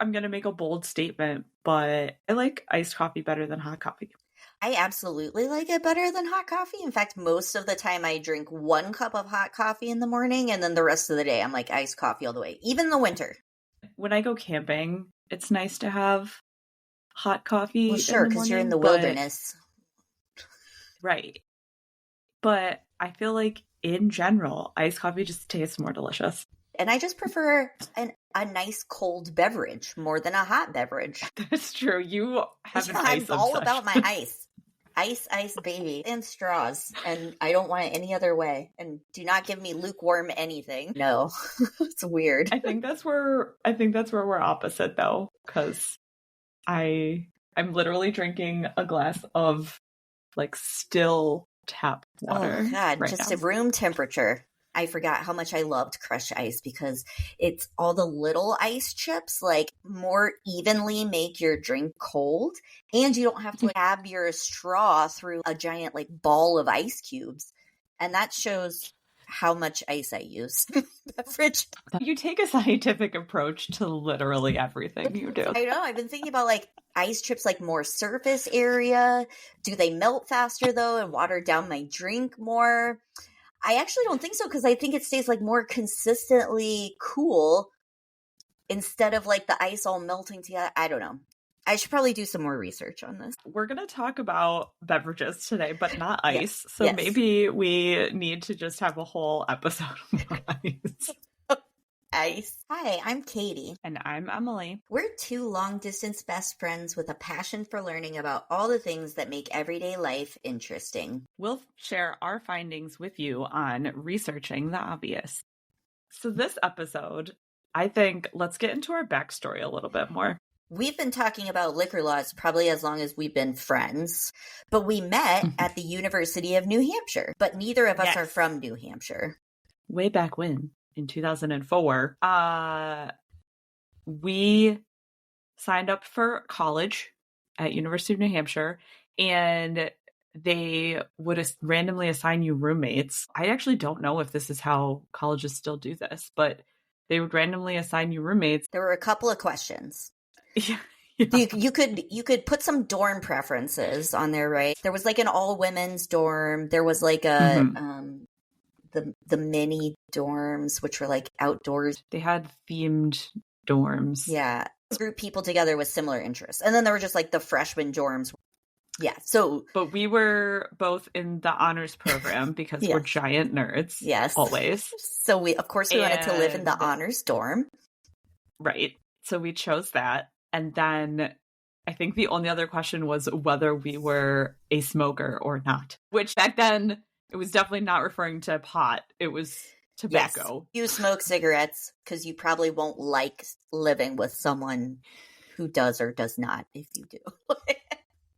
I'm going to make a bold statement, but I like iced coffee better than hot coffee. I absolutely like it better than hot coffee. In fact, most of the time I drink 1 cup of hot coffee in the morning, and then the rest of the day I'm like iced coffee all the way, even in the winter. When I go camping, it's nice to have hot coffee. Well, sure, because you're in the wilderness. Right. But I feel like in general, iced coffee just tastes more delicious. And I just prefer a nice cold beverage more than a hot beverage. That's true. You have an ice I'm all obsession. about my ice. Ice, baby. And straws. And I don't want it any other way. And do not give me lukewarm anything. No. It's weird. I think that's where we're opposite though, because I'm literally drinking a glass of like still tap water. Oh God, right just now. at room temperature. I forgot how much I loved crushed ice because it's all the little ice chips like more evenly make your drink cold, and you don't have to have your straw through a giant like ball of ice cubes. And that shows how much ice I use in the beverage. You take a scientific approach to literally everything you do. I know. I've been thinking about like ice chips, like more surface area. Do they melt faster though and water down my drink more? I actually don't think so because I think it stays like more consistently cool instead of like the ice all melting together. I don't know. I should probably do some more research on this. We're going to talk about beverages today, but not ice. Yes. So Yes. maybe we need to just have a whole episode on ice. Ice. Hi, I'm Katie. And I'm Emily. We're 2 long-distance best friends with a passion for learning about all the things that make everyday life interesting. We'll share our findings with you on researching the obvious. So this episode, I think, let's get into our backstory a little bit more. We've been talking about liquor laws probably as long as we've been friends, but we met at the University of New Hampshire, but neither of us are from New Hampshire. Way back when, in 2004, we signed up for college at University of New Hampshire, and they would randomly assign you roommates. I actually don't know if this is how colleges still do this, but they would randomly assign you roommates. There were a couple of questions. Yeah. You could put some dorm preferences on there, right? There was like an all women's dorm. There was like a the mini dorms, which were like outdoors. They had themed dorms. Yeah, group people together with similar interests, and then there were just like the freshman dorms. Yeah, so but we were both in the honors program because we're giant nerds. Yes, always. So we wanted to live in the honors dorm, right? So we chose that. And then I think the only other question was whether we were a smoker or not, which back then it was definitely not referring to pot. It was tobacco. Yes, you smoke cigarettes because you probably won't like living with someone who does or does not if you do.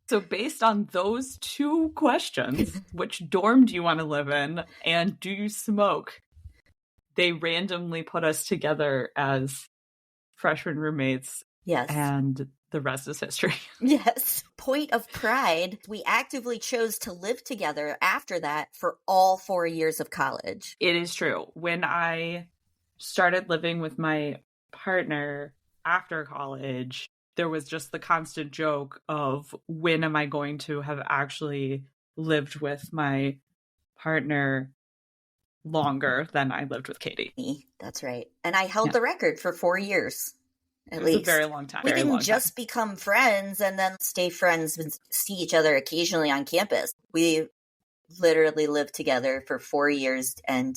So based on those 2 questions, which dorm do you want to live in and do you smoke? They randomly put us together as freshman roommates. Yes. And the rest is history. Yes. Point of pride. We actively chose to live together after that for all 4 years of college. It is true. When I started living with my partner after college, there was just the constant joke of when am I going to have actually lived with my partner longer than I lived with Katie. That's right. And I held the record for 4 years. At least. A very long time. We didn't just become friends and then stay friends and see each other occasionally on campus. We literally lived together for 4 years and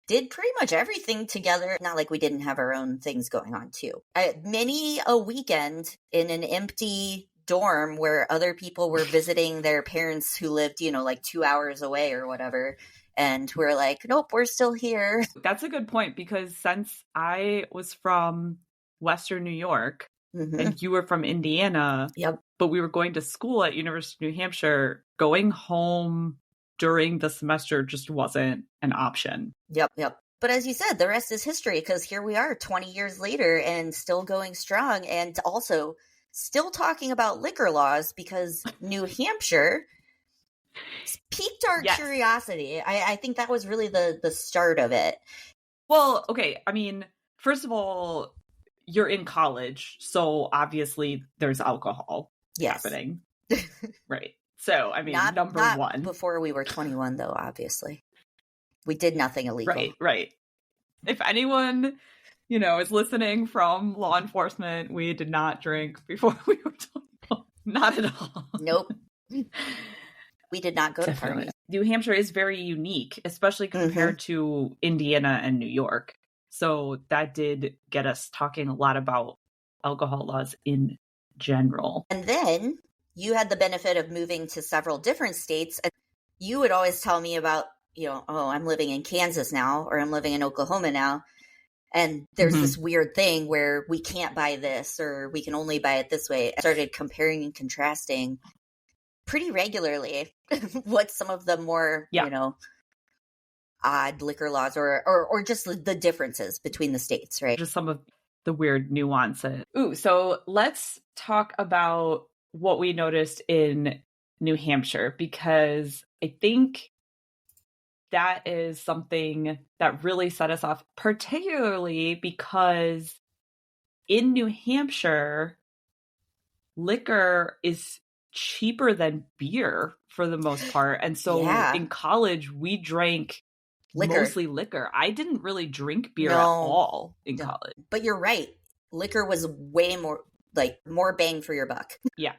did pretty much everything together. Not like we didn't have our own things going on too. Many a weekend in an empty dorm where other people were visiting their parents who lived, like 2 hours away or whatever. And we're like, nope, we're still here. That's a good point because since I was from Western New York, and you were from Indiana, but we were going to school at University of New Hampshire, going home during the semester just wasn't an option. Yep. But as you said, the rest is history because here we are 20 years later and still going strong and also still talking about liquor laws because New Hampshire piqued our curiosity. I think that was really the start of it. Well, okay. I mean, first of all, you're in college, so obviously there's alcohol happening. Right. So, I mean, number one. Before we were 21, though, obviously. We did nothing illegal. Right. If anyone, is listening from law enforcement, we did not drink before we were 21. Not at all. Nope. We did not go to parties. New Hampshire is very unique, especially compared to Indiana and New York. So that did get us talking a lot about alcohol laws in general. And then you had the benefit of moving to several different states. And you would always tell me about, I'm living in Kansas now, or I'm living in Oklahoma now. And there's this weird thing where we can't buy this, or we can only buy it this way. I started comparing and contrasting pretty regularly what some of the more, odd liquor laws or just the differences between the states, right? Just some of the weird nuances. Ooh, so let's talk about what we noticed in New Hampshire, because I think that is something that really set us off, particularly because in New Hampshire, liquor is cheaper than beer for the most part. And so in college, we drank mostly liquor. I didn't really drink beer at all in college. But you're right. Liquor was way more bang for your buck. Yeah,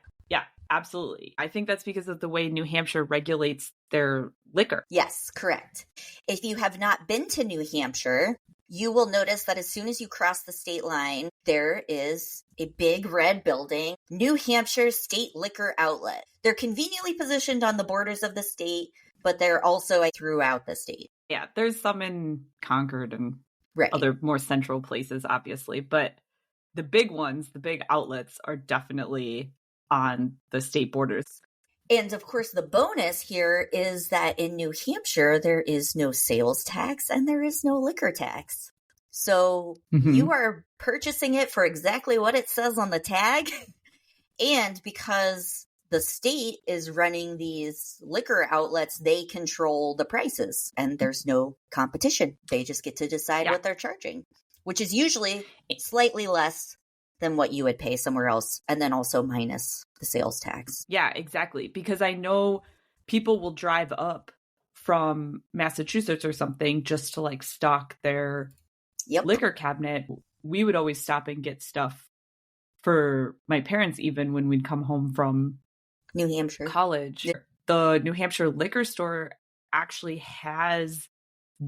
absolutely. I think that's because of the way New Hampshire regulates their liquor. Yes, correct. If you have not been to New Hampshire, you will notice that as soon as you cross the state line, there is a big red building, New Hampshire State Liquor Outlet. They're conveniently positioned on the borders of the state, but they're also throughout the state. Yeah, there's some in Concord and other more central places, obviously. But the big ones, the big outlets, are definitely on the state borders. And of course, the bonus here is that in New Hampshire, there is no sales tax and there is no liquor tax. So you are purchasing it for exactly what it says on the tag. And because the state is running these liquor outlets, they control the prices and there's no competition. They just get to decide what they're charging, which is usually slightly less than what you would pay somewhere else. And then also minus the sales tax. Yeah, exactly. Because I know people will drive up from Massachusetts or something just to stock their liquor cabinet. We would always stop and get stuff for my parents, even when we'd come home from New Hampshire college. The New Hampshire liquor store actually has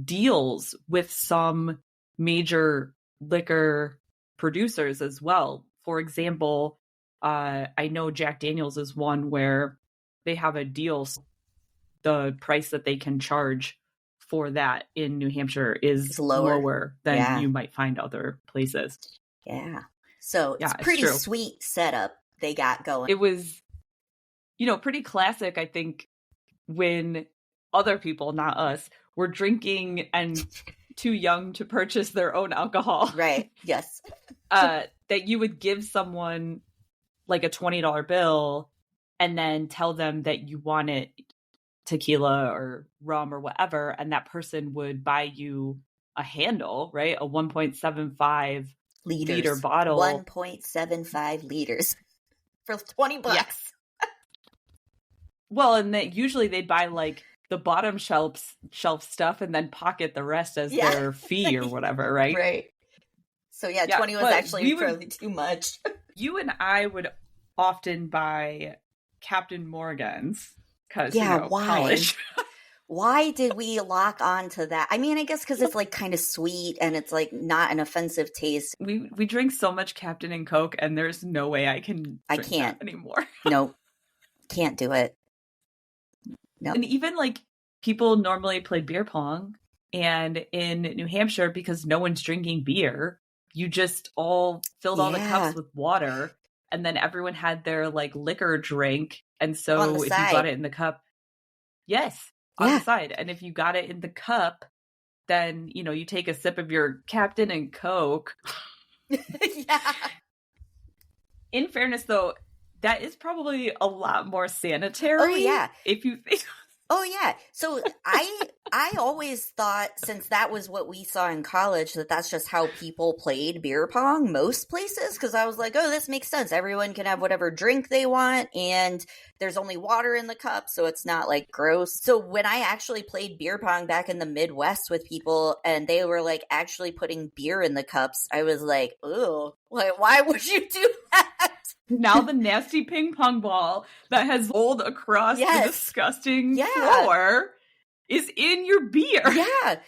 deals with some major liquor producers as well. For example, I know Jack Daniel's is one where they have a deal. The price that they can charge for that in New Hampshire is lower than you might find other places. Yeah. So it's pretty sweet setup they got going. It was, pretty classic, I think, when other people, not us, were drinking and too young to purchase their own alcohol. Right. Yes. That you would give someone a $20 bill and then tell them that you wanted tequila or rum or whatever, and that person would buy you a handle, right? A 1.75 liter bottle. 1.75 liters for $20. Yes. Well, and that usually they'd buy the bottom shelf stuff and then pocket the rest as their fee or whatever, right? Right. So 20 was actually probably too much. You and I would often buy Captain Morgan's because why? college. Why did we lock on to that? I mean, I guess because it's kind of sweet and it's not an offensive taste. We drink so much Captain and Coke, and there's no way I can't that anymore. Nope. Can't do it. No. And even people normally play beer pong, and in New Hampshire, because no one's drinking beer, you just all filled all the cups with water, and then everyone had their liquor drink. And so if you got it in the cup, on the side. And if you got it in the cup, then, you take a sip of your Captain and Coke. In fairness, though, that is probably a lot more sanitary. Oh, yeah. If you think. Oh yeah. So I always thought, since that was what we saw in college, that that's just how people played beer pong most places, because I was like, oh, this makes sense. Everyone can have whatever drink they want, and there's only water in the cup, so it's not like gross. So when I actually played beer pong back in the Midwest with people and they were like actually putting beer in the cups, I was like, oh, like, why would you do that? Now the nasty ping pong ball that has rolled across the disgusting floor is in your beer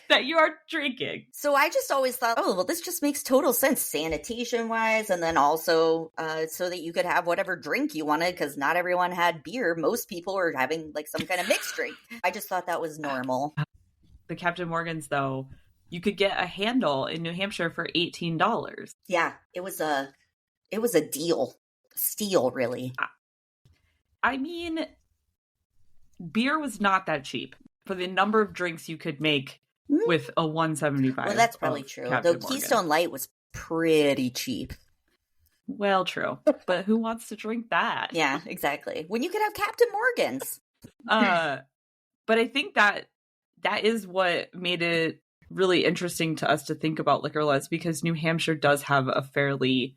that you are drinking. So I just always thought, oh, well, this just makes total sense sanitation-wise, and then also so that you could have whatever drink you wanted, because not everyone had beer. Most people were having like some kind of mixed drink. I just thought that was normal. The Captain Morgan's, though, you could get a handle in New Hampshire for $18. Yeah, it was a deal. Steal, really. I mean, beer was not that cheap for the number of drinks you could make with a $1.75. Well, that's probably true. Though Keystone Light was pretty cheap. Well, true. But who wants to drink that? Yeah, exactly. When you could have Captain Morgan's. But I think that is what made it really interesting to us to think about liquor laws, because New Hampshire does have a fairly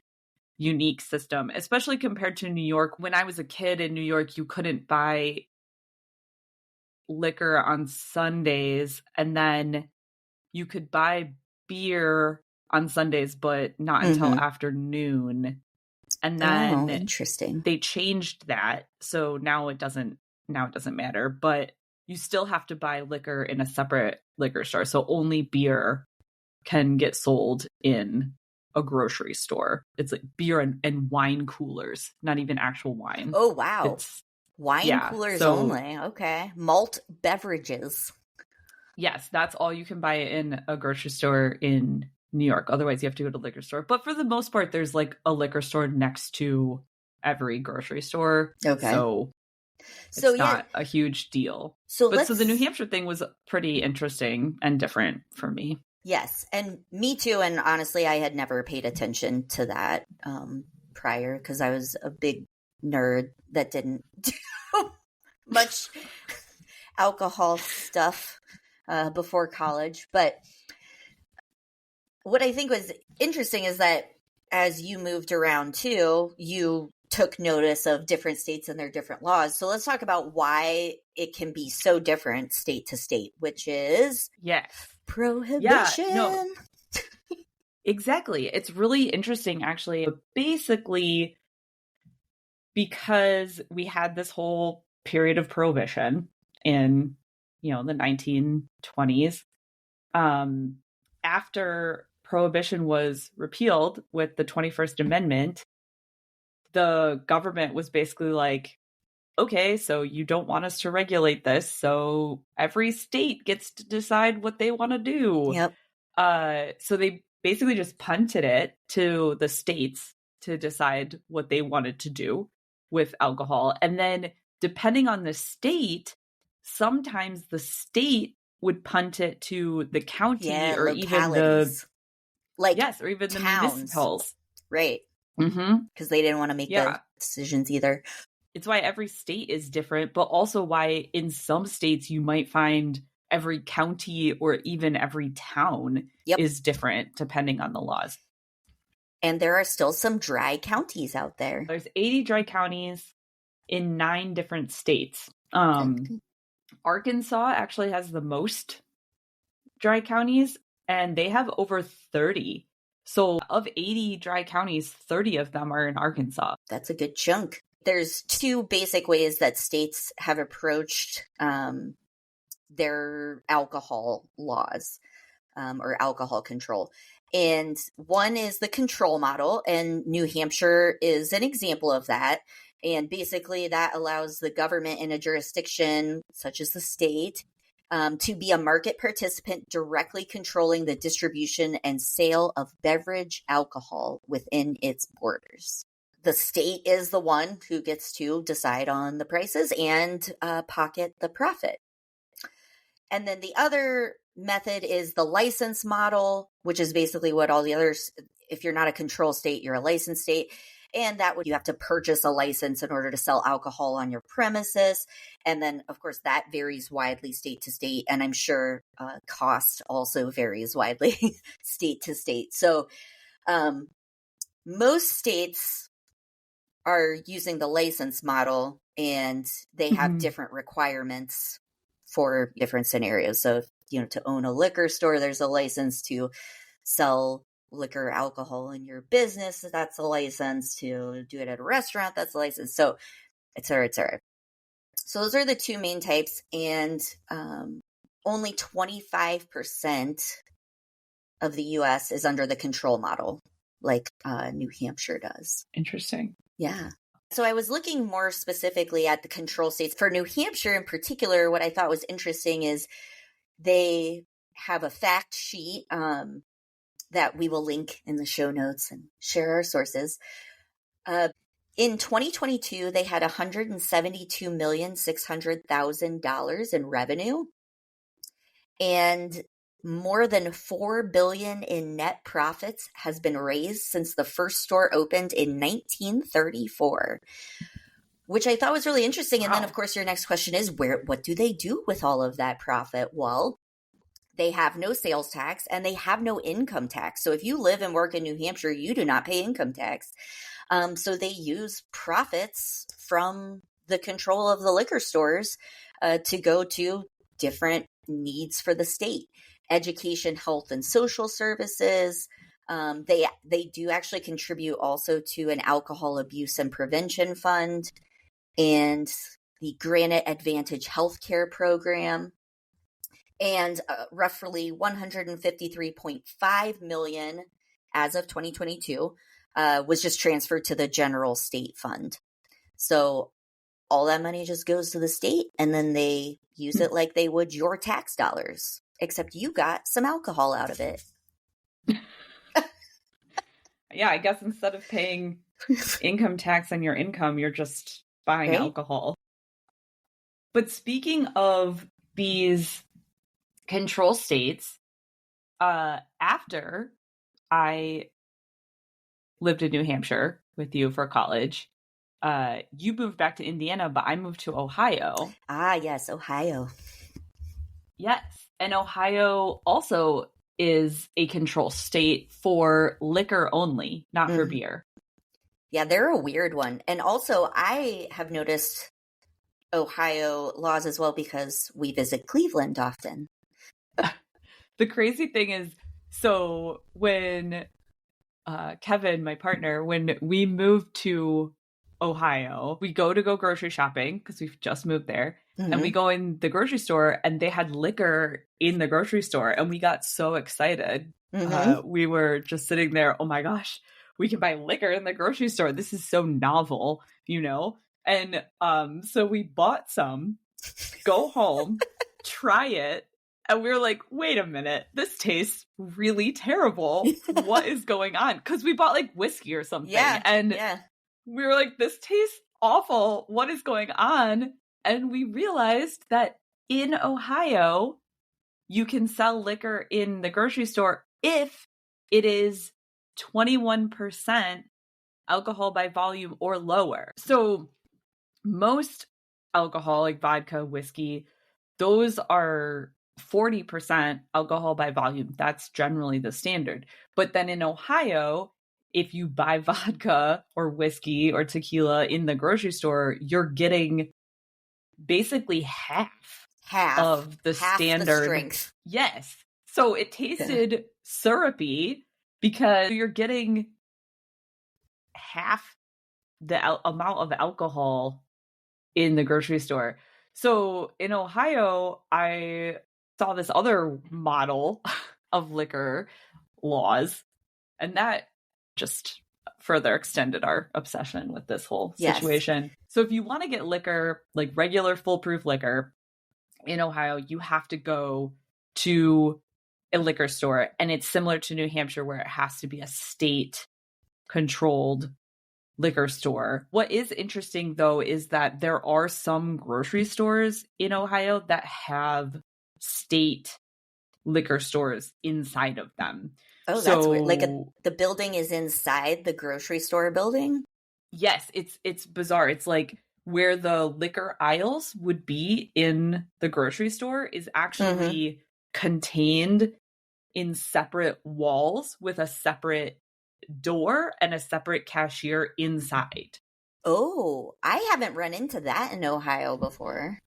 unique system, especially compared to New York. When I was a kid in New York, you couldn't buy liquor on Sundays, and then you could buy beer on Sundays, but not until afternoon. And then interesting. They changed that, so now it doesn't matter, but you still have to buy liquor in a separate liquor store. So only beer can get sold in a grocery store. It's like beer and wine coolers, not even actual wine. Oh, wow. Wine coolers only. Okay. Malt beverages. Yes, that's all you can buy in a grocery store in New York. Otherwise, you have to go to a liquor store. But for the most part, there's like a liquor store next to every grocery store. Okay. So it's not a huge deal. So the New Hampshire thing was pretty interesting and different for me. Yes, and me too. And honestly, I had never paid attention to that prior, because I was a big nerd that didn't do much alcohol stuff before college. But what I think was interesting is that as you moved around too, you took notice of different states and their different laws. So let's talk about why it can be so different state to state, which is prohibition. Yeah, no, exactly. It's really interesting, actually. Basically, because we had this whole period of prohibition in, the 1920s, after prohibition was repealed with the 21st Amendment, the government was basically like, okay, so you don't want us to regulate this, so every state gets to decide what they want to do. Yep. So they basically just punted it to the states to decide what they wanted to do with alcohol. And then depending on the state, sometimes the state would punt it to the county or even the or even towns. The municipals. Right. Because they didn't want to make the decisions either. It's why every state is different, but also why in some states you might find every county or even every town is different depending on the laws. And there are still some dry counties out there. There's 80 dry counties in 9 different states. Arkansas actually has the most dry counties, and they have over 30. So of 80 dry counties, 30 of them are in Arkansas. That's a good chunk. There's 2 basic ways that states have approached their alcohol laws or alcohol control. And one is the control model, and New Hampshire is an example of that. And basically that allows the government in a jurisdiction, such as the state, to be a market participant directly controlling the distribution and sale of beverage alcohol within its borders. The state is the one who gets to decide on the prices and pocket the profit. And then the other method is the license model, which is basically what all the others, if you're not a control state, you're a license state. And that would, you have to purchase a license in order to sell alcohol on your premises. And then, of course, that varies widely state to state. And I'm sure cost also varies widely state to state. So most states are using the license model, and they have different requirements for different scenarios. So, to own a liquor store, there's a license. To sell liquor, alcohol in your business, that's a license. To do it at a restaurant, that's a license. So, et cetera, et cetera. So those are the two main types, and only 25% of the U.S. is under the control model, like New Hampshire does. Interesting. Yeah. So I was looking more specifically at the control states. For New Hampshire in particular, what I thought was interesting is they have a fact sheet that we will link in the show notes and share our sources. In 2022, they had $172,600,000 in revenue and more than $4 billion in net profits has been raised since the first store opened in 1934, which I thought was really interesting. And then, of course, your next question is, what do they do with all of that profit? Well, they have no sales tax and they have no income tax. So if you live and work in New Hampshire, you do not pay income tax. So they use profits from the control of the liquor stores to go to different needs for the state: education, health, and social services. They do actually contribute also to an alcohol abuse and prevention fund and the Granite Advantage healthcare program. And roughly $153.5 million as of 2022 was just transferred to the general state fund. So all that money just goes to the state, and then they use it like they would your tax dollars, except you got some alcohol out of it. Yeah, I guess instead of paying income tax on your income, you're just buying alcohol. But speaking of these control states, after I lived in New Hampshire with you for college, you moved back to Indiana, but I moved to Ohio. Ah, yes, Ohio. Yes. And Ohio also is a control state for liquor only, not for beer. Yeah, they're a weird one. And also, I have noticed Ohio laws as well because we visit Cleveland often. The crazy thing is, so when Kevin, my partner, when we moved to Ohio, we go grocery shopping because we've just moved there. And we go in the grocery store and they had liquor in the grocery store. And we got so excited. We were just sitting there. Oh my gosh, we can buy liquor in the grocery store. This is so novel, And so we bought some, go home, try it. And we were like, wait a minute, this tastes really terrible. What is going on? Because we bought like whiskey or something. And we were like, this tastes awful. What is going on? And we realized that in Ohio, you can sell liquor in the grocery store if it is 21% alcohol by volume or lower. So most alcohol, like vodka, whiskey, those are 40% alcohol by volume. That's generally the standard. But then in Ohio, if you buy vodka or whiskey or tequila in the grocery store, you're getting basically half of the standard the strength. Yes. So it tasted syrupy because you're getting half the amount of alcohol in the grocery store. So in Ohio, I saw this other model of liquor laws, and that just further extended our obsession with this whole situation. Yes. So if you want to get liquor, like regular foolproof liquor in Ohio, you have to go to a liquor store, and it's similar to New Hampshire where it has to be a state controlled liquor store. What is interesting though is that there are some grocery stores in Ohio that have state liquor stores inside of them. Oh, that's weird. Like the building is inside the grocery store building? Yes, it's bizarre. It's like where the liquor aisles would be in the grocery store is Mm-hmm. actually contained in separate walls with a separate door and a separate cashier inside. Oh, I haven't run into that in Ohio before.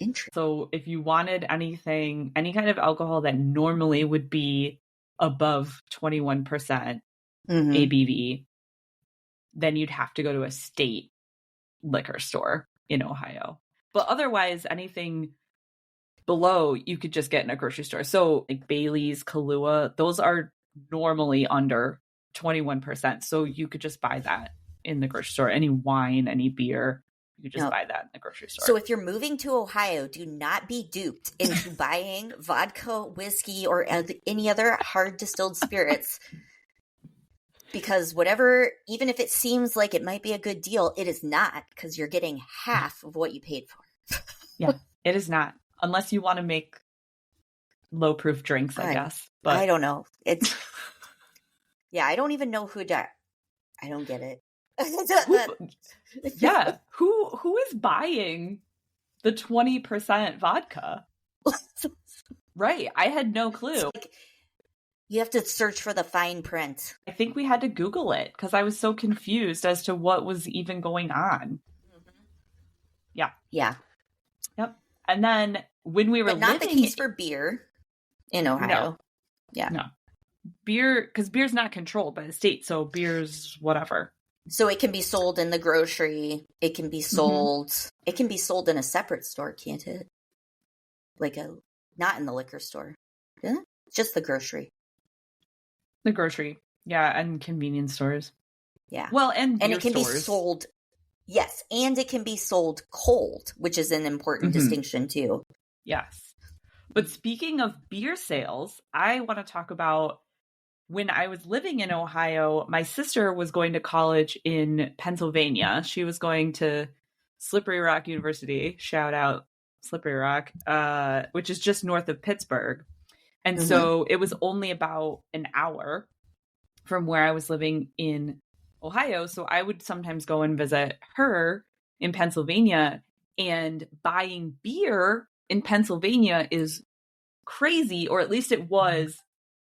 Interesting. So if you wanted anything, any kind of alcohol that normally would be above 21% Mm-hmm. ABV, then you'd have to go to a state liquor store in Ohio. But otherwise, anything below you could just get in a grocery store. So like Bailey's, Kahlua, those are normally under 21%. So you could just buy that in the grocery store. Any wine, any beer, you could just No. buy that in the grocery store. So if you're moving to Ohio, do not be duped into buying vodka, whiskey, or any other hard distilled spirits. Because whatever, even if it seems like it might be a good deal, it is not, because you're getting half of what you paid for. Yeah, it is not. Unless you want to make low proof drinks, I guess. But I don't know. It's yeah, I don't even know who I don't get it. Yeah, who is buying the 20% vodka? Right, I had no clue. Like, you have to search for the fine print. I think we had to Google it because I was so confused as to what was even going on. Mm-hmm. Yeah. Yeah. Yep. And then when we were But not the living case for beer in Ohio. No. Yeah. No. Beer, because beer's not controlled by the state, so beer's whatever. So it can be sold in the grocery. It can be sold. It can be sold in a separate store, can't it? Like not in the liquor store. Yeah, just the grocery. The grocery, yeah, and convenience stores. Yeah. Well, and it can stores. be sold. Yes, and it can be sold cold, which is an important distinction too. Yes. But speaking of beer sales, I want to talk about when I was living in Ohio, my sister was going to college in Pennsylvania. She was going to Slippery Rock University, shout out Slippery Rock, which is just north of Pittsburgh. And so it was only about an hour from where I was living in Ohio. So I would sometimes go and visit her in Pennsylvania, and buying beer in Pennsylvania is crazy, or at least it was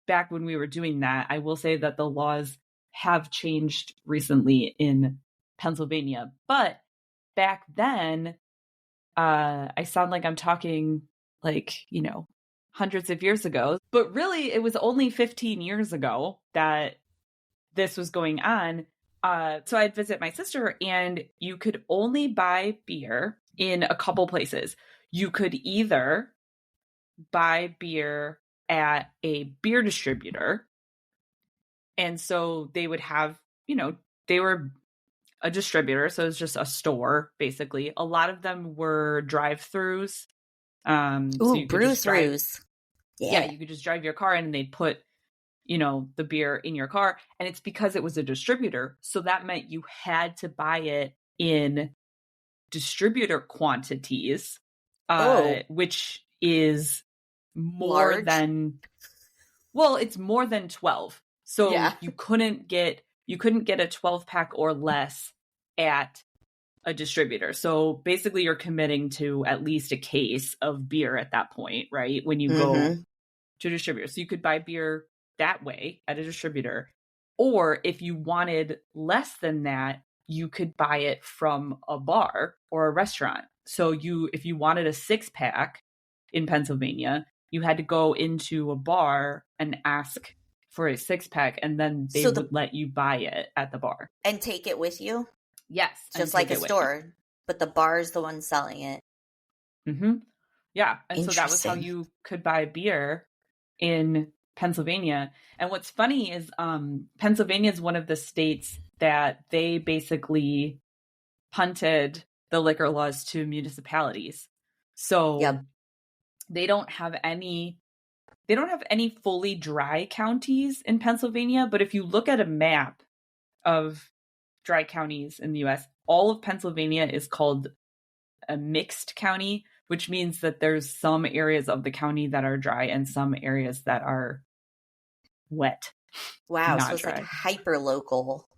back when we were doing that. I will say that the laws have changed recently in Pennsylvania, but back then, I sound like I'm talking like, hundreds of years ago, but really it was only 15 years ago that this was going on. So I'd visit my sister, and you could only buy beer in a couple places. You could either buy beer at a beer distributor. And so they would have, they were a distributor. So it's just a store, basically. A lot of them were drive-throughs. So brew-throughs. Yeah, you could just drive your car in and they'd put, the beer in your car. And it's because it was a distributor. So that meant you had to buy it in distributor quantities, which is more large. it's more than 12. So you couldn't get a 12-pack or less at a distributor. So basically you're committing to at least a case of beer at that point, right? When you go to a distributor. So you could buy beer that way at a distributor. Or if you wanted less than that, you could buy it from a bar or a restaurant. So if you wanted a 6-pack in Pennsylvania, you had to go into a bar and ask for a 6-pack, and then they would let you buy it at the bar. And take it with you? Yes. Just like a store, but the bar is the one selling it. Mm-hmm. Yeah. And so that was how you could buy beer in Pennsylvania. And what's funny is Pennsylvania is one of the states that they basically punted the liquor laws to municipalities. So they don't have any fully dry counties in Pennsylvania, but if you look at a map of dry counties in the US, all of Pennsylvania is called a mixed county, which means that there's some areas of the county that are dry and some areas that are wet. Wow, so it's dry. Like hyper local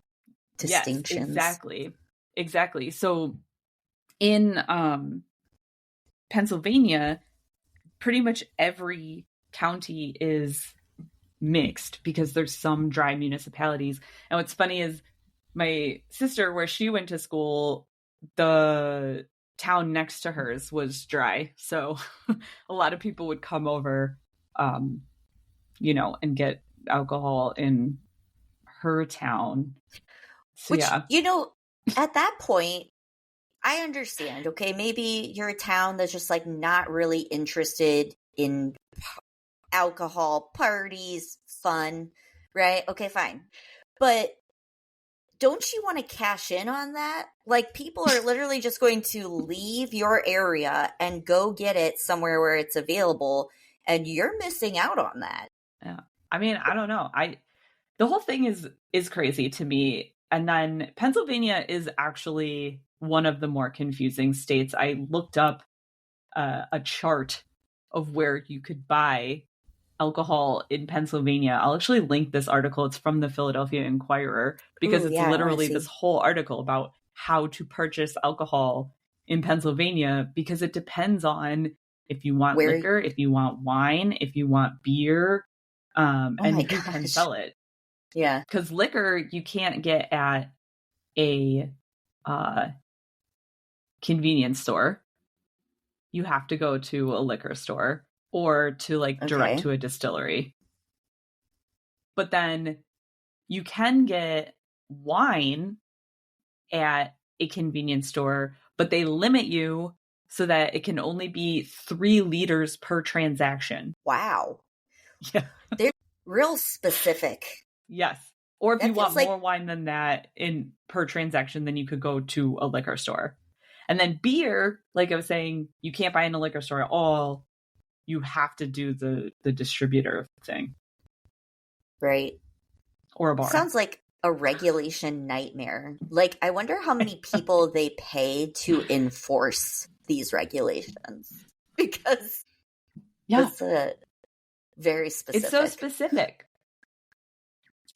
distinctions. Yes, exactly. exactly. So in Pennsylvania, pretty much every county is mixed because there's some dry municipalities. And what's funny is my sister, where she went to school, the town next to hers was dry. So a lot of people would come over, and get alcohol in her town. So, Which, yeah. at that point, I understand. Okay, maybe you're a town that's just like not really interested in alcohol, parties, fun, right? Okay, fine. But don't you want to cash in on that? Like, people are literally just going to leave your area and go get it somewhere where it's available, and you're missing out on that. Yeah. I mean, I don't know. The whole thing is crazy to me. And then Pennsylvania is actually one of the more confusing states. I looked up a chart of where you could buy alcohol in Pennsylvania. I'll actually link this article. It's from the Philadelphia Inquirer, because it's literally this whole article about how to purchase alcohol in Pennsylvania, because it depends on if you want liquor, if you want wine, if you want beer, and who can sell it. Yeah. Because liquor you can't get at a convenience store. You have to go to a liquor store or to direct to a distillery. But then you can get wine at a convenience store, but they limit you so that it can only be 3 liters per transaction. Wow. Yeah. They're real specific. Yes. Or if you want more wine than that per transaction, then you could go to a liquor store. And then beer, like I was saying, you can't buy in a liquor store at all. You have to do the distributor thing. Right. Or a bar. Sounds like a regulation nightmare. Like, I wonder how many people they pay to enforce these regulations. Because it's very specific. It's so specific.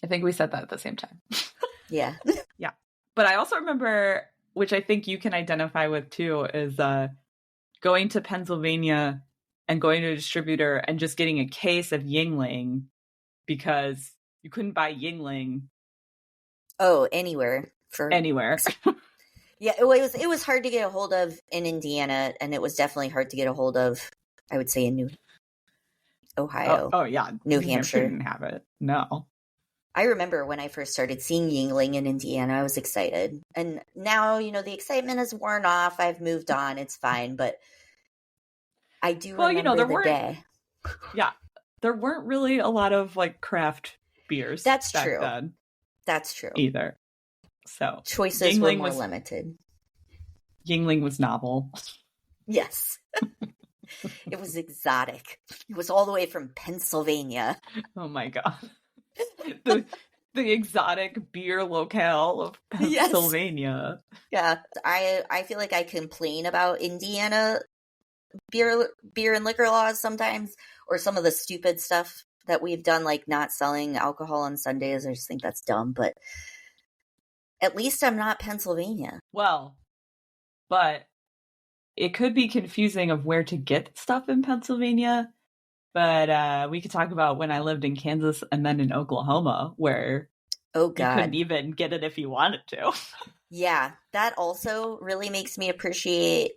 I think we said that at the same time. Yeah. Yeah. But I also remember, which I think you can identify with too, is going to Pennsylvania and going to a distributor and just getting a case of Yuengling because you couldn't buy Yuengling. Oh, anywhere. Anywhere. Yeah, it was hard to get a hold of in Indiana, and it was definitely hard to get a hold of, I would say, in Ohio. Oh yeah. New Hampshire didn't have it. No. I remember when I first started seeing Yuengling in Indiana, I was excited. And now, the excitement has worn off. I've moved on. It's fine. But I do remember the day. Yeah. There weren't really a lot of craft beers. That's back true. Then, that's true. Either. So choices were more limited. Yuengling was novel. Yes. It was exotic. It was all the way from Pennsylvania. Oh my God. The exotic beer locale of Pennsylvania. Yes. Yeah. I feel like I complain about Indiana beer and liquor laws sometimes, or some of the stupid stuff that we've done, like not selling alcohol on Sundays. I just think that's dumb, but at least I'm not Pennsylvania. Well, but it could be confusing of where to get stuff in Pennsylvania. But we could talk about when I lived in Kansas and then in Oklahoma, where you couldn't even get it if you wanted to. Yeah, that also really makes me appreciate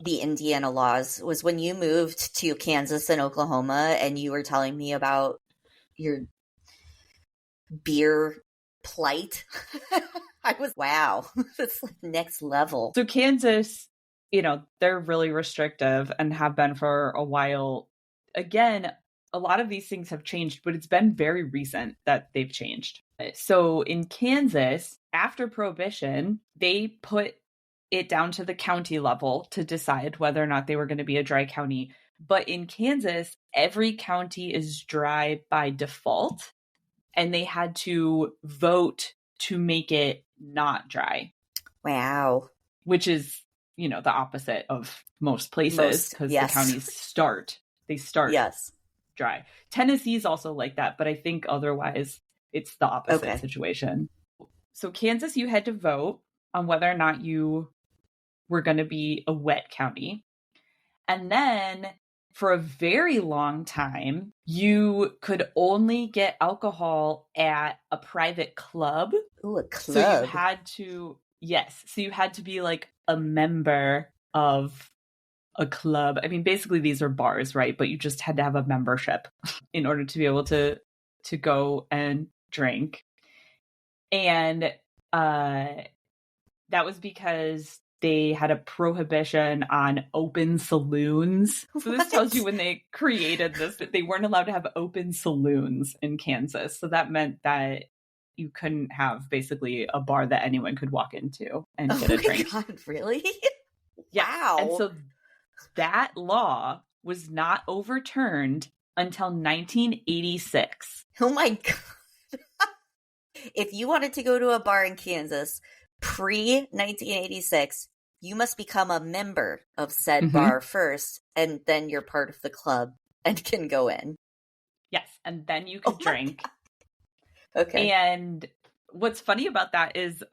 the Indiana laws. Was when you moved to Kansas and Oklahoma and you were telling me about your beer plight. I was, wow, that's like next level. So Kansas, they're really restrictive and have been for a while. Again, a lot of these things have changed, but it's been very recent that they've changed. So in Kansas, after Prohibition, they put it down to the county level to decide whether or not they were going to be a dry county. But in Kansas, every county is dry by default, and they had to vote to make it not dry. Wow. Which is, the opposite of most places, because the counties start dry. Tennessee's also like that, but I think otherwise it's the opposite situation. So Kansas, you had to vote on whether or not you were going to be a wet county. And then for a very long time, you could only get alcohol at a private club. Ooh, a club. So you had to, so you had to be like a member of a club. I mean, basically these are bars, right? But you just had to have a membership in order to be able to go and drink. And that was because they had a prohibition on open saloons. So this tells you when they created this, that they weren't allowed to have open saloons in Kansas. So that meant that you couldn't have basically a bar that anyone could walk into and get a drink. Oh my God, really? Yeah. Wow. And so that law was not overturned until 1986. Oh my God. If you wanted to go to a bar in Kansas pre-1986, you must become a member of said bar first, and then you're part of the club and can go in. Yes, and then you could drink. Okay. And what's funny about that is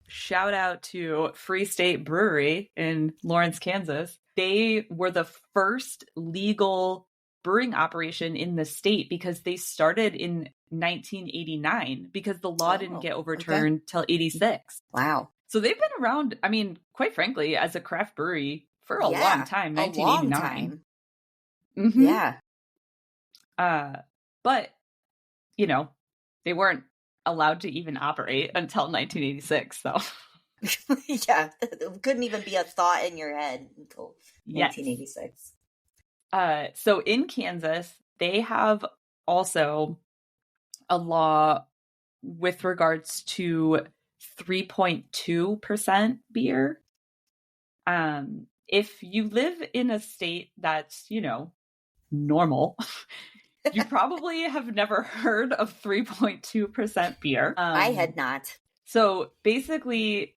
shout out to Free State Brewery in Lawrence, Kansas. They were the first legal brewing operation in the state because they started in 1989 because the law didn't get overturned till 86. Wow. So they've been around, I mean, quite frankly, as a craft brewery for a long time, 1989. A long time. Mm-hmm. Yeah. But, you know, they weren't allowed to even operate until 1986, so. Yeah, it couldn't even be a thought in your head until 1986. So in Kansas, they have also a law with regards to 3.2% beer. If you live in a state that's, you know, normal, you probably have never heard of 3.2% beer. I had not. So basically,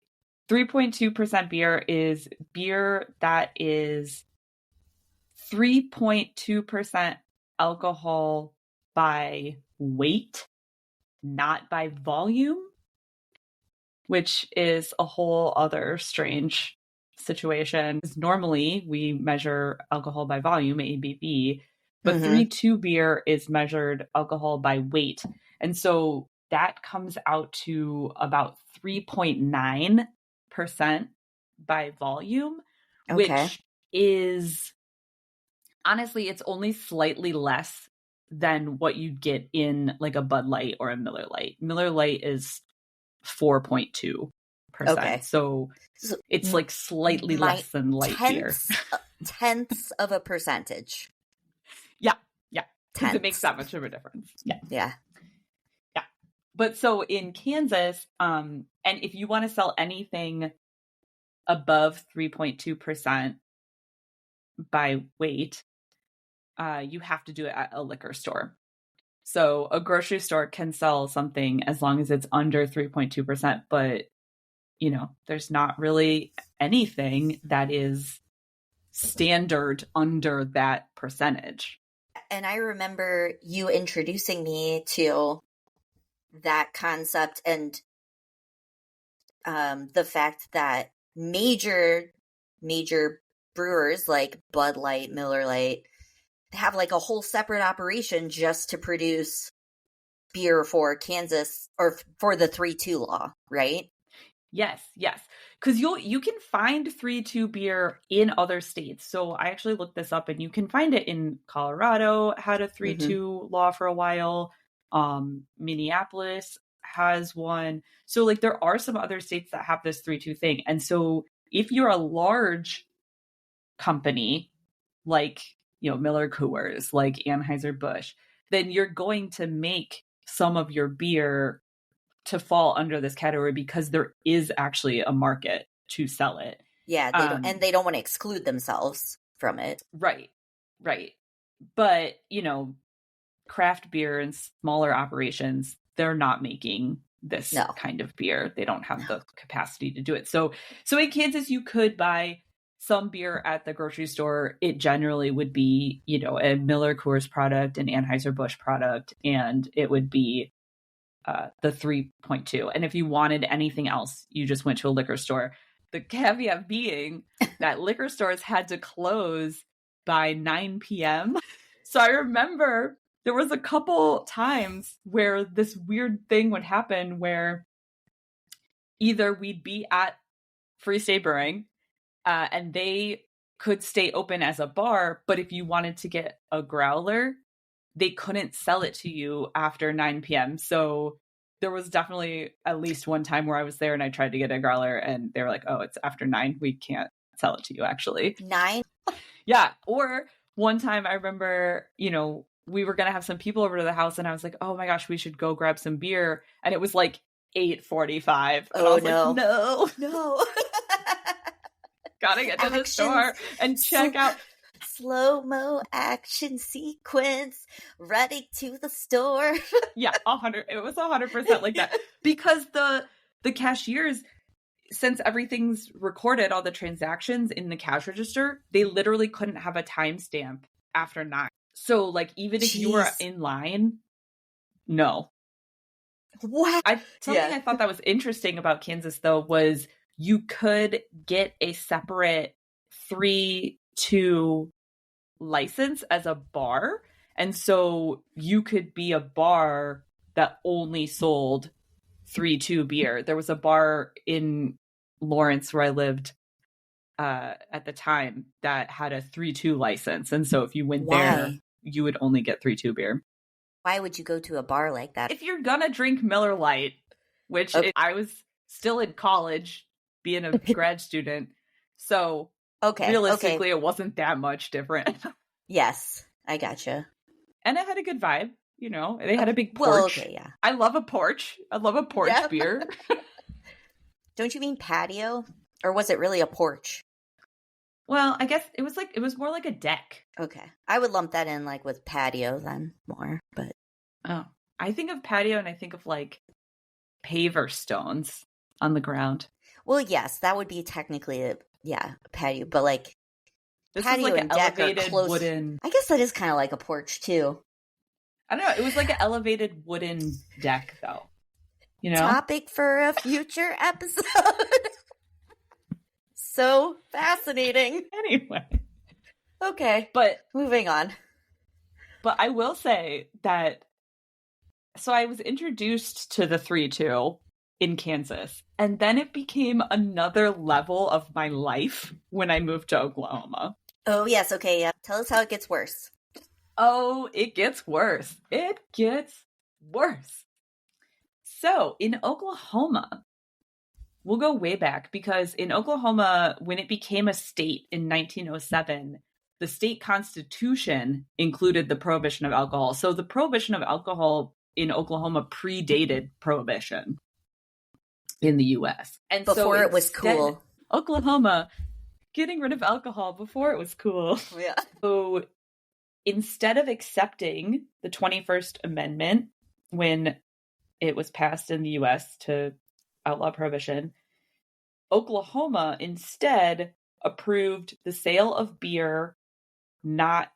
3.2% beer is beer that is 3.2% alcohol by weight, not by volume, which is a whole other strange situation. Normally, we measure alcohol by volume, ABV, but 3.2 beer is measured alcohol by weight. And so that comes out to about 3.9% by volume, which is, honestly, it's only slightly less than what you'd get in like a Bud Light or a Miller Lite. Miller Lite is 4.2%. Okay. So it's like slightly less than light beer. Tenths of a percentage. Yeah. Because it makes that much of a difference. Yeah. But so in Kansas, and if you want to sell anything above 3.2% by weight, you have to do it at a liquor store. So a grocery store can sell something as long as it's under 3.2%, but, you know, there's not really anything that is standard under that percentage. And I remember you introducing me to that concept and the fact that major brewers like Bud Light, Miller Lite have like a whole separate operation just to produce beer for Kansas or for the 3.2 law, right? Yes. Because you can find 3.2 beer in other states. So I actually looked this up, and you can find it in Colorado, had a 3.2 law for a while. Minneapolis has one. So like there are some other states that have this 3.2 thing. And so if you're a large company like, you know, Miller Coors, like Anheuser-Busch, then you're going to make some of your beer to fall under this category because there is actually a market to sell it. Yeah, they don't want to exclude themselves from it. Right. But, you know, craft beer and smaller operations, they're not making this kind of beer. They don't have the capacity to do it. So in Kansas, you could buy some beer at the grocery store. It generally would be, you know, a Miller Coors product, an Anheuser-Busch product, and it would be the 3.2. And if you wanted anything else, you just went to a liquor store. The caveat being that liquor stores had to close by 9 p.m. So I remember there was a couple times where this weird thing would happen where either we'd be at Free State Brewing and they could stay open as a bar, but if you wanted to get a growler, they couldn't sell it to you after 9 p.m. So there was definitely at least one time where I was there and I tried to get a growler and they were like, oh, it's after 9. We can't sell it to you, actually. 9? Yeah. Or one time I remember, we were going to have some people over to the house and I was like, oh my gosh, we should go grab some beer. And it was like 8:45. Oh, no. Like, no. No. Gotta get to the store and check out. Slow-mo action sequence, running to the store. Yeah, 100. It was 100% like that. Because the cashiers, since everything's recorded, all the transactions in the cash register, they literally couldn't have a timestamp after 9. So, like, even if you were in line, no. What? Something I thought that was interesting about Kansas, though, was you could get a separate 3-2 license as a bar. And so you could be a bar that only sold 3-2 beer. There was a bar in Lawrence where I lived at the time that had a 3-2 license. And so if you went there, you would only get 3-2 beer. Why would you go to a bar like that? If you're gonna drink Miller Lite, which I was still in college, being a grad student. So realistically, it wasn't that much different. Yes, I gotcha. And it had a good vibe. They had a big porch. Well, yeah. I love a porch. I love a porch beer. Don't you mean patio? Or was it really a porch? Well, I guess it was more like a deck. Okay. I would lump that in like with patio then more, but. Oh, I think of patio and I think of like paver stones on the ground. Well, yes, that would be technically a patio, but like this patio was like and an deck elevated are close. Wooden. I guess that is kind of like a porch too. I don't know. It was like an elevated wooden deck, though. Topic for a future episode. So fascinating. Anyway. Okay. But moving on. But I will say that, so I was introduced to the 3-2 in Kansas, and then it became another level of my life when I moved to Oklahoma. Oh, yes. Okay. Yeah. Tell us how it gets worse. Oh, it gets worse. It gets worse. So in Oklahoma, we'll go way back because in Oklahoma, when it became a state in 1907, the state constitution included the prohibition of alcohol. So the prohibition of alcohol in Oklahoma predated prohibition in the U.S. And before it was cool. Oklahoma getting rid of alcohol before it was cool. Yeah. So instead of accepting the 21st Amendment when it was passed in the U.S. to outlaw prohibition, Oklahoma instead approved the sale of beer not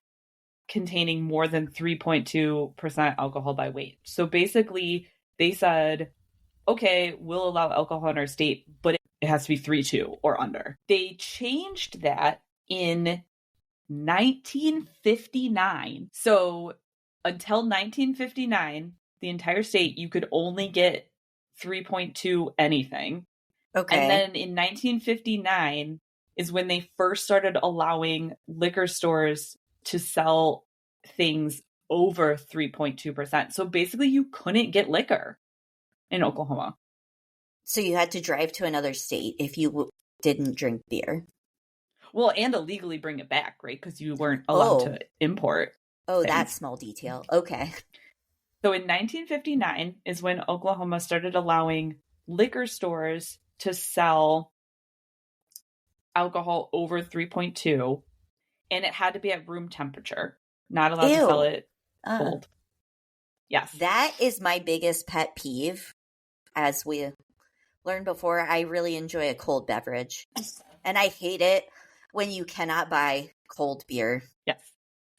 containing more than 3.2% alcohol by weight. So basically, they said, okay, we'll allow alcohol in our state, but it has to be 3.2 or under. They changed that in 1959. So until 1959, the entire state, you could only get 3.2 anything. Okay. And then in 1959 is when they first started allowing liquor stores to sell things over 3.2%. So basically you couldn't get liquor in Oklahoma. So you had to drive to another state if you didn't drink beer. Well, and illegally bring it back, right? Because you weren't allowed to import. Oh, that small detail. Okay. So in 1959 is when Oklahoma started allowing liquor stores to sell alcohol over 3.2, and it had to be at room temperature. Not allowed to sell it cold. Yes. That is my biggest pet peeve. As we learned before, I really enjoy a cold beverage. And I hate it when you cannot buy cold beer. Yes.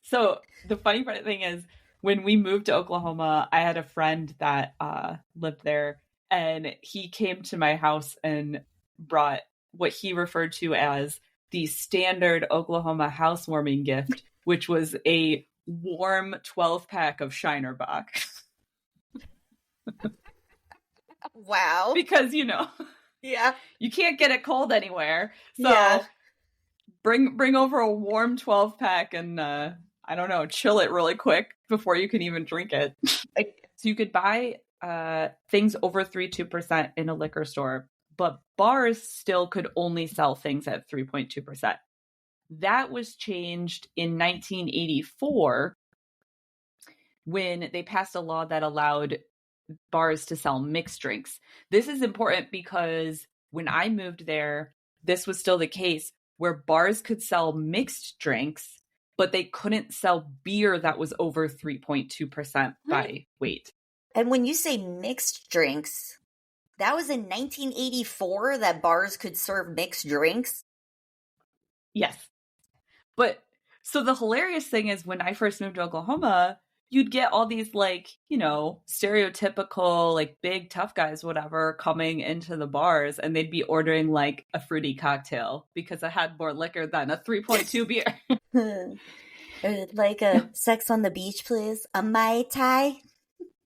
So the funny thing is, when we moved to Oklahoma, I had a friend that lived there, and he came to my house and brought what he referred to as the standard Oklahoma housewarming gift, which was a warm 12-pack of Shiner Bock. Wow. Because, Yeah. you can't get it cold anywhere. So bring over a warm 12-pack and, I don't know, chill it really quick before you can even drink it. So you could buy things over 3.2% in a liquor store, but bars still could only sell things at 3.2%. That was changed in 1984 when they passed a law that allowed bars to sell mixed drinks. This is important because when I moved there, this was still the case where bars could sell mixed drinks, but they couldn't sell beer that was over 3.2% by weight. And when you say mixed drinks, that was in 1984 that bars could serve mixed drinks? Yes. But so the hilarious thing is when I first moved to Oklahoma, you'd get all these stereotypical big tough guys, whatever, coming into the bars, and they'd be ordering a fruity cocktail because it had more liquor than a 3.2 beer. Like a Sex on the Beach, please. A Mai Tai?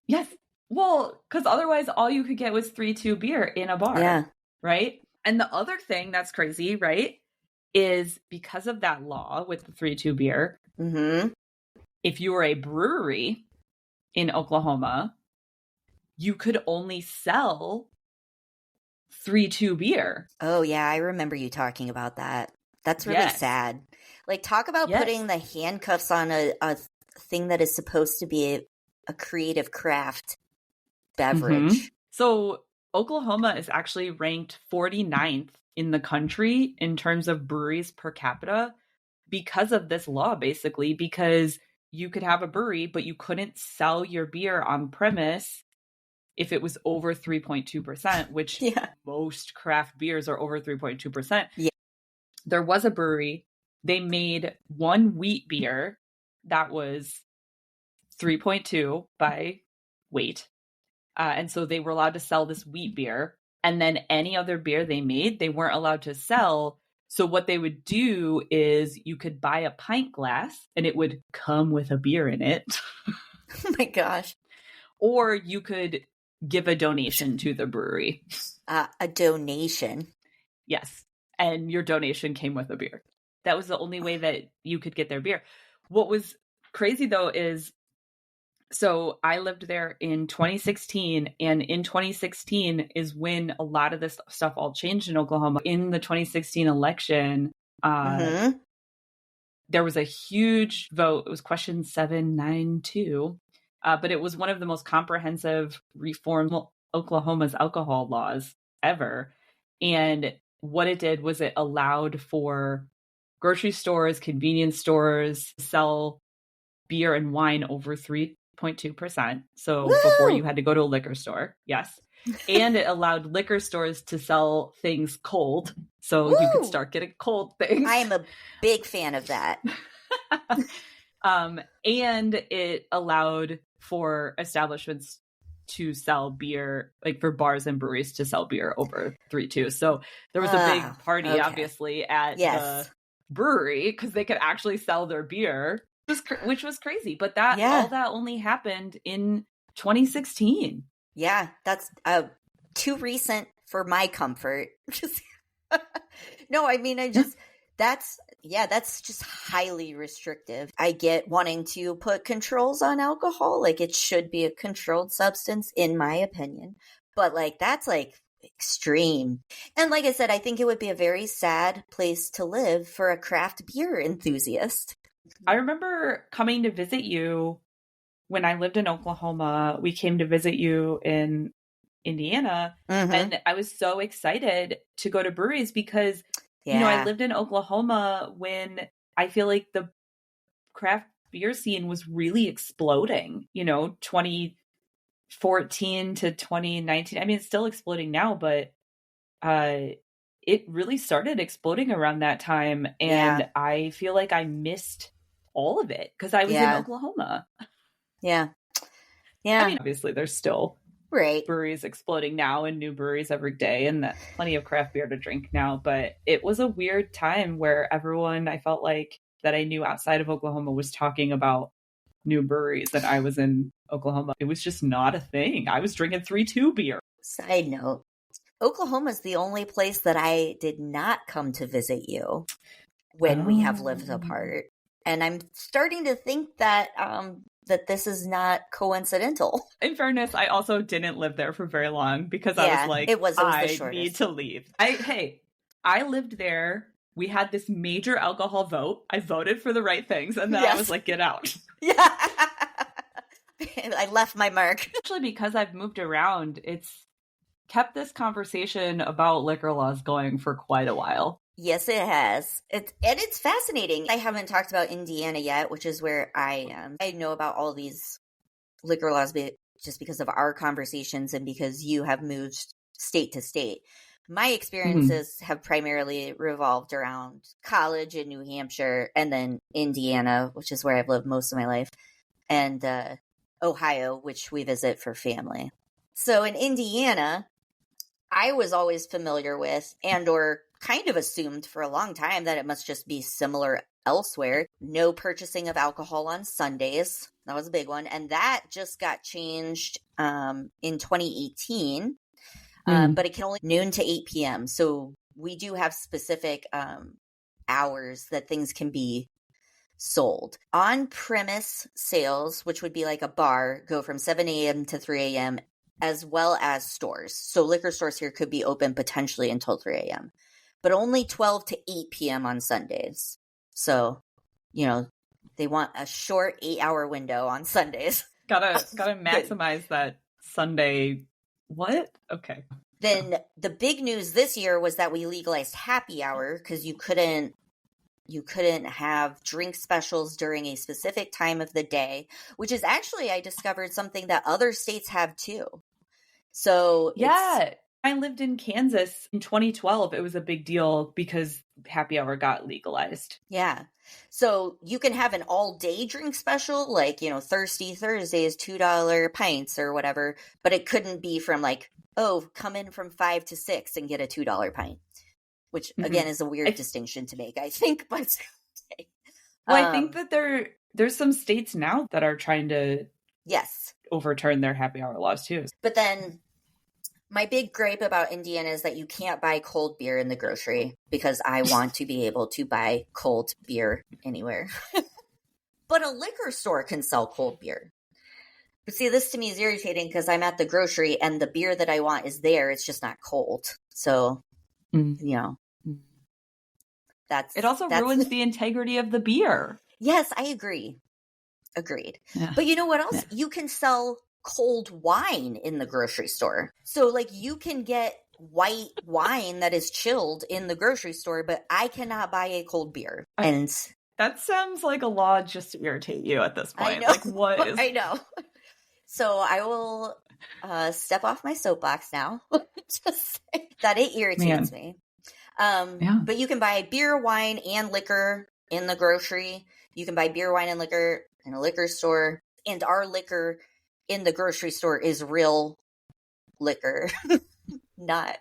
Yes. Well, because otherwise all you could get was 3.2 beer in a bar. Yeah. Right? And the other thing that's crazy, right, is because of that law with the 3.2 beer, if you were a brewery in Oklahoma, you could only sell 3.2 beer. Oh, yeah. I remember you talking about that. That's really sad. Talk about putting the handcuffs on a thing that is supposed to be a creative craft beverage. So Oklahoma is actually ranked 49th in the country in terms of breweries per capita because of this law, basically, because you could have a brewery, but you couldn't sell your beer on premise if it was over 3.2%, which most craft beers are over 3.2%. Yeah. There was a brewery, they made one wheat beer that was 3.2 by weight. And so they were allowed to sell this wheat beer. And then any other beer they made, they weren't allowed to sell. So what they would do is you could buy a pint glass and it would come with a beer in it. Oh my gosh. Or you could give a donation to the brewery. A donation? Yes. And your donation came with a beer. That was the only way that you could get their beer. What was crazy though is, so I lived there in 2016, and in 2016 is when a lot of this stuff all changed in Oklahoma. In the 2016 election, there was a huge vote. It was question 792, but it was one of the most comprehensive reform Oklahoma's alcohol laws ever. And what it did was it allowed for grocery stores, convenience stores to sell beer and wine over 3.2%. So before you had to go to a liquor store. Yes. And it allowed liquor stores to sell things cold. So you could start getting cold things. I am a big fan of that. And it allowed for establishments to sell beer, for bars and breweries to sell beer over 3.2. So there was a big party, obviously, at the brewery because they could actually sell their beer, which was crazy. But all that only happened in 2016. Yeah, that's too recent for my comfort. No, I mean, that's just highly restrictive. I get wanting to put controls on alcohol. It should be a controlled substance, in my opinion. But that's extreme. And like I said, I think it would be a very sad place to live for a craft beer enthusiast. I remember coming to visit you when I lived in Oklahoma. We came to visit you in Indiana, and I was so excited to go to breweries because I lived in Oklahoma when I feel like the craft beer scene was really exploding, 2014 to 2019. I mean, it's still exploding now, but it really started exploding around that time. And I feel like I missed all of it because I was in Oklahoma. Yeah. I mean, obviously, there's still right breweries exploding now and new breweries every day and plenty of craft beer to drink now. But it was a weird time where everyone, I felt like, that I knew outside of Oklahoma was talking about new breweries, and I was in Oklahoma. It was just not a thing. I was drinking 3-2 beer. Side note, Oklahoma is the only place that I did not come to visit you when we have lived apart. And I'm starting to think that that this is not coincidental. In fairness, I also didn't live there for very long because I was like, it was I need to leave. I lived there. We had this major alcohol vote. I voted for the right things, and then I was like, get out. Yeah. I left my mark. Actually, because I've moved around, it's kept this conversation about liquor laws going for quite a while. Yes, it has. It's fascinating. I haven't talked about Indiana yet, which is where I am. I know about all these liquor laws just because of our conversations and because you have moved state to state. My experiences have primarily revolved around college in New Hampshire and then Indiana, which is where I've lived most of my life, and Ohio, which we visit for family. So in Indiana, I was always familiar with or kind of assumed for a long time that it must just be similar elsewhere. No purchasing of alcohol on Sundays. That was a big one. And that just got changed in 2018. But it can only noon to 8 p.m. So we do have specific hours that things can be sold. On-premise sales, which would be like a bar, go from 7 a.m. to 3 a.m., as well as stores. So liquor stores here could be open potentially until 3 a.m., but only 12 to 8 p.m. on Sundays. So, they want a short 8-hour window on Sundays. Gotta maximize that Sunday. What? Okay. Then the big news this year was that we legalized happy hour because you couldn't have drink specials during a specific time of the day, which is actually, I discovered, something that other states have too. So yeah, I lived in Kansas in 2012. It was a big deal because happy hour got legalized. Yeah. So you can have an all day drink special, like, Thirsty Thursdays, $2 pints or whatever, but it couldn't be from like, come in from 5 to 6 and get a $2 pint, which again is a weird distinction to make, I think. But I think that there's some states now that are trying to overturn their happy hour laws too. But then my big gripe about Indiana is that you can't buy cold beer in the grocery because I want to be able to buy cold beer anywhere. But a liquor store can sell cold beer. But see, this to me is irritating because I'm at the grocery and the beer that I want is there. It's just not cold. So, it also ruins the integrity of the beer. Yes, I agree. Agreed. Yeah. But you know what else? Yeah. You can sell cold wine in the grocery store. So like you can get white wine that is chilled in the grocery store, but I cannot buy a cold beer. And that sounds like a law just to irritate you at this point. I know. Like what is... I know. So I will step off my soapbox now. Just say that it irritates me. But you can buy beer, wine, and liquor in the grocery. You can buy beer, wine, and liquor in a liquor store. And our liquor in the grocery store is real liquor, not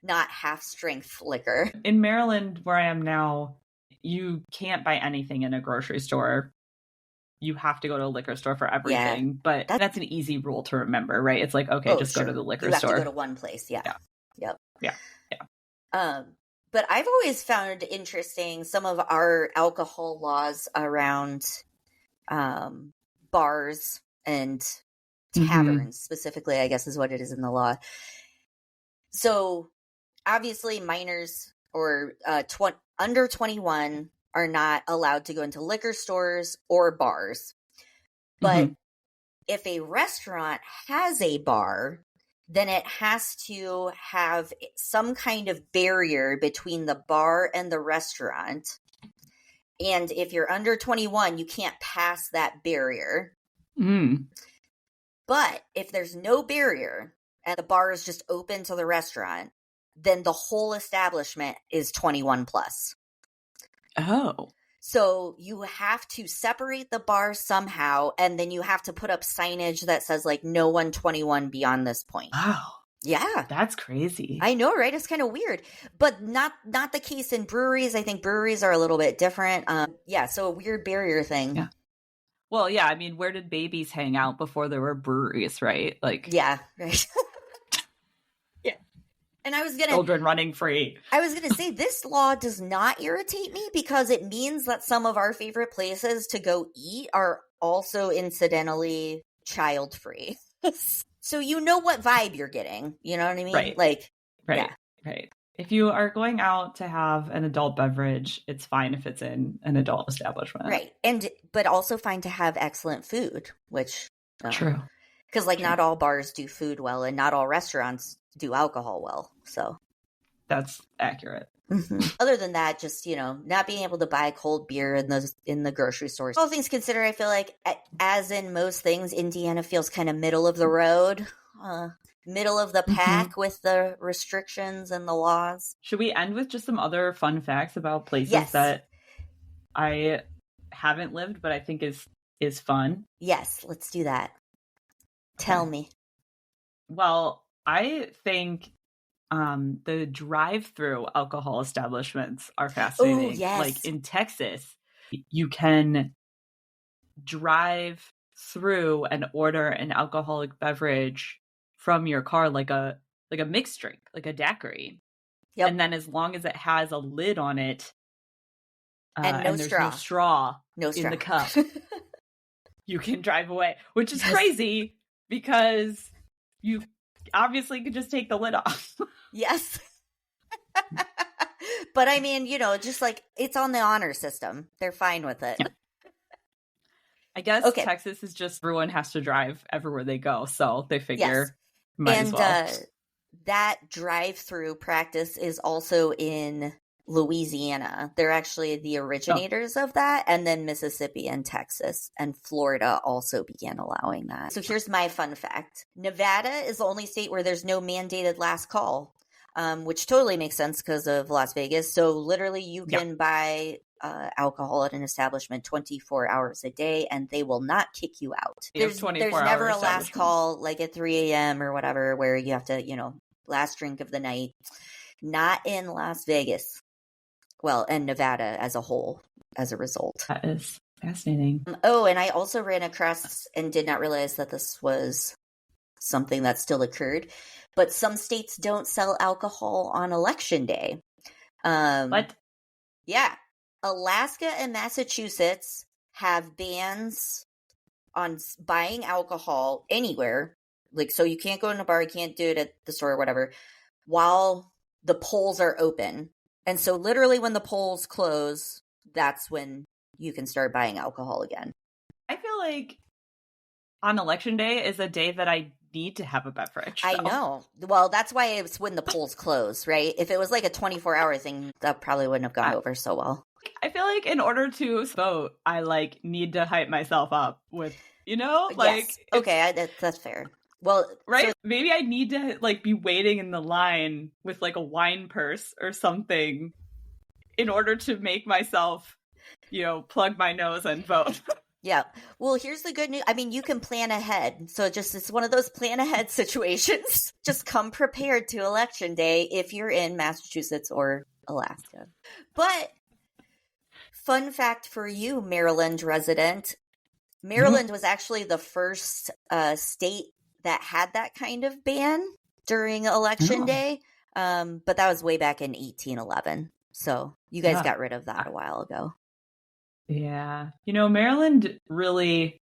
half strength liquor. In Maryland, where I am now, you can't buy anything in a grocery store. You have to go to a liquor store for everything. Yeah, but that's an easy rule to remember, right? It's like, okay, just go to the liquor store. You have to go to one place. Yeah. Yep. Yeah. But I've always found interesting some of our alcohol laws around bars and taverns specifically, I guess is what it is in the law. So obviously minors or under 21 are not allowed to go into liquor stores or bars. But if a restaurant has a bar, then it has to have some kind of barrier between the bar and the restaurant. And if you're under 21, you can't pass that barrier. But if there's no barrier and the bar is just open to the restaurant, then the whole establishment is 21 plus. Oh. So you have to separate the bars somehow, and then you have to put up signage that says like no one 21 beyond this point. Wow. Yeah. That's crazy. I know, right? It's kind of weird, but not the case in breweries. I think breweries are a little bit different. So a weird barrier thing. Yeah. Well, yeah, I mean, where did babies hang out before there were breweries, right? Like, yeah, right. Yeah. And children running free. I was gonna say, this law does not irritate me because it means that some of our favorite places to go eat are also incidentally child free. So you know what vibe you're getting. You know what I mean? Right. Like, right. If you are going out to have an adult beverage, it's fine if it's in an adult establishment. Right. But also fine to have excellent food, which true. Because not all bars do food well, and not all restaurants do alcohol well. So that's accurate. Mm-hmm. Other than that, just, not being able to buy cold beer in the grocery stores. All things considered, I feel like, as in most things, Indiana feels kind of middle of the road, middle of the pack with the restrictions and the laws. Should we end with just some other fun facts about places that I haven't lived, but I think is fun? Yes, let's do that. Tell me. Well, I think the drive-through alcohol establishments are fascinating. Oh, yes. Like in Texas, you can drive through and order an alcoholic beverage from your car, like a mixed drink, like a daiquiri. Yep. And then as long as it has a lid on it, and there's no straw in the cup, you can drive away, which is crazy because you obviously could just take the lid off. Yes. But I mean, just like it's on the honor system. They're fine with it. Yeah. I guess Texas is just everyone has to drive everywhere they go. So they figure might as well. That drive-through practice is also in Louisiana. They're actually the originators of that. And then Mississippi and Texas and Florida also began allowing that. So here's my fun fact. Nevada is the only state where there's no mandated last call, which totally makes sense because of Las Vegas. So literally you can buy alcohol at an establishment 24 hours a day and they will not kick you out. There's never a last call like at 3 a.m. or whatever where you have to, last drink of the night. Not in Las Vegas. Well, and Nevada as a whole, as a result. That is fascinating. And I also ran across and did not realize that this was something that still occurred, but some states don't sell alcohol on election day. What? Yeah. Alaska and Massachusetts have bans on buying alcohol anywhere. Like, so you can't go in a bar, you can't do it at the store or whatever, while the polls are open. And so literally when the polls close, that's when you can start buying alcohol again. I feel like on election day is a day that I need to have a beverage. I know. Well, that's why it's when the polls close, right? If it was like a 24-hour thing, that probably wouldn't have gone over so well. I feel like in order to vote, I need to hype myself up with, yes. Okay, that's fair. Well, right? So maybe I need to be waiting in the line with a wine purse or something in order to make myself, plug my nose and vote. Yeah. Well, here's the good news. I mean, you can plan ahead. So it's one of those plan ahead situations. Just come prepared to election day if you're in Massachusetts or Alaska. But fun fact for you, Maryland resident, Maryland was actually the first state that had that kind of ban during election day. But that was way back in 1811. So you guys got rid of that a while ago. Yeah. Maryland really,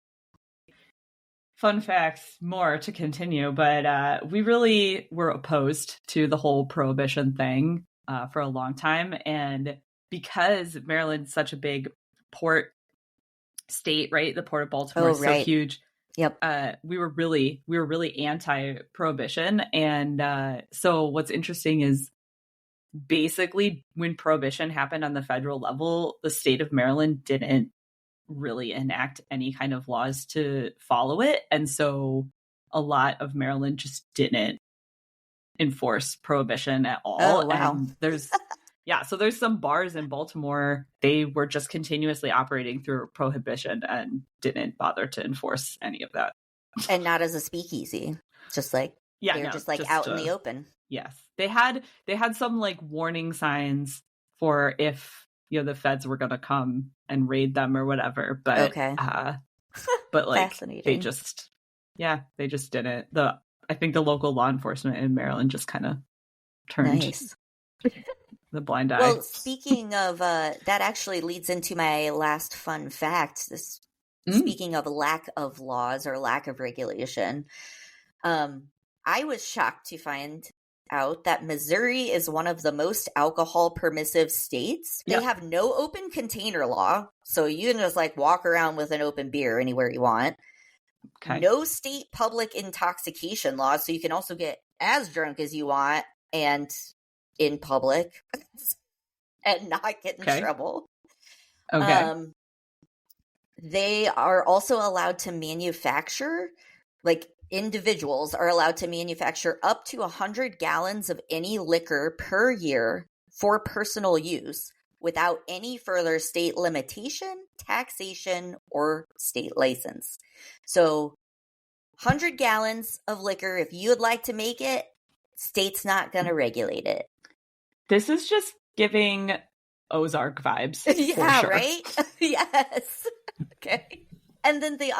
fun facts, more to continue, but we really were opposed to the whole prohibition thing for a long time. And because Maryland's such a big port state, right? The Port of Baltimore is so huge. Yep. We were really anti-prohibition. And so what's interesting is basically when prohibition happened on the federal level, the state of Maryland didn't really enact any kind of laws to follow it. And so a lot of Maryland just didn't enforce prohibition at all. Oh, wow. And there's Yeah, so there's some bars in Baltimore. They were just continuously operating through prohibition and didn't bother to enforce any of that. And not as a speakeasy. Just like they're just like out in the open. Yes. They had some like warning signs for if, you know, the feds were going to come and raid them or whatever, but okay. But like they just didn't. I think the local law enforcement in Maryland just kind of turned the blind eye. Well, speaking of that actually leads into my last fun fact. Speaking of lack of laws or lack of regulation, I was shocked to find out that Missouri is one of the most alcohol permissive states. They have no open container law, so you can just like walk around with an open beer anywhere you want. Okay. No state public intoxication law, so you can also get as drunk as you want and in public and not get in trouble. Okay. They are also allowed to manufacture, like individuals are allowed to manufacture up to 100 gallons of any liquor per year for personal use without any further state limitation, taxation, or state license. So 100 gallons of liquor, if you would like to make it, state's not going to regulate it. This is just giving Ozark vibes. Yeah, sure. Right? Yes. Okay. And then the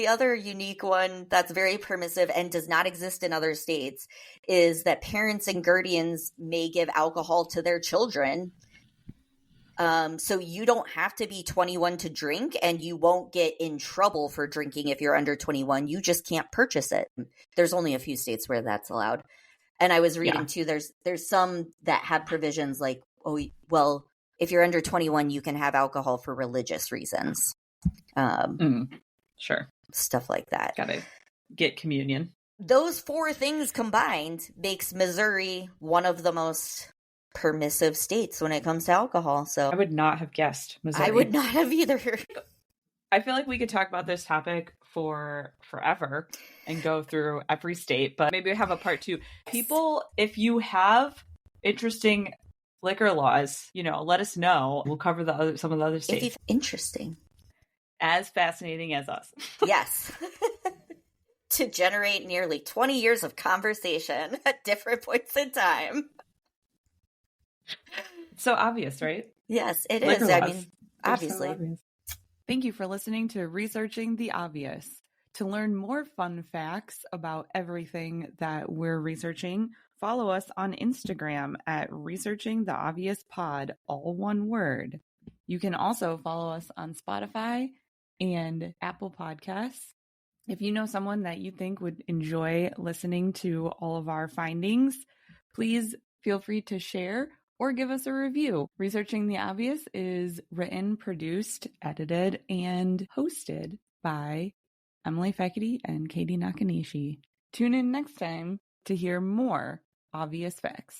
other unique one that's very permissive and does not exist in other states is that parents and guardians may give alcohol to their children. So you don't have to be 21 to drink, and you won't get in trouble for drinking if you're under 21. You just can't purchase it. There's only a few states where that's allowed. And I was reading too, there's some that have provisions like, oh, well, if you're under 21, you can have alcohol for religious reasons. Sure. Stuff like that. Gotta get communion. Those four things combined makes Missouri one of the most permissive states when it comes to alcohol. So I would not have guessed Missouri. I would not have either. I feel like we could talk about this topic for forever and go through every state, but maybe we have a part 2. People, if you have interesting liquor laws, you know, let us know. We'll cover some of the other states. Interesting. As fascinating as us. Yes. To generate nearly 20 years of conversation at different points in time. So obvious, right? Yes, it is. I mean, obviously. So thank you for listening to Researching the Obvious. To learn more fun facts about everything that we're researching, follow us on Instagram at Researching the Obvious Pod, all one word. You can also follow us on Spotify and Apple Podcasts. If you know someone that you think would enjoy listening to all of our findings, please feel free to share or give us a review. Researching the Obvious is written, produced, edited, and hosted by Emily Fekete and Katie Nakanishi. Tune in next time to hear more obvious facts.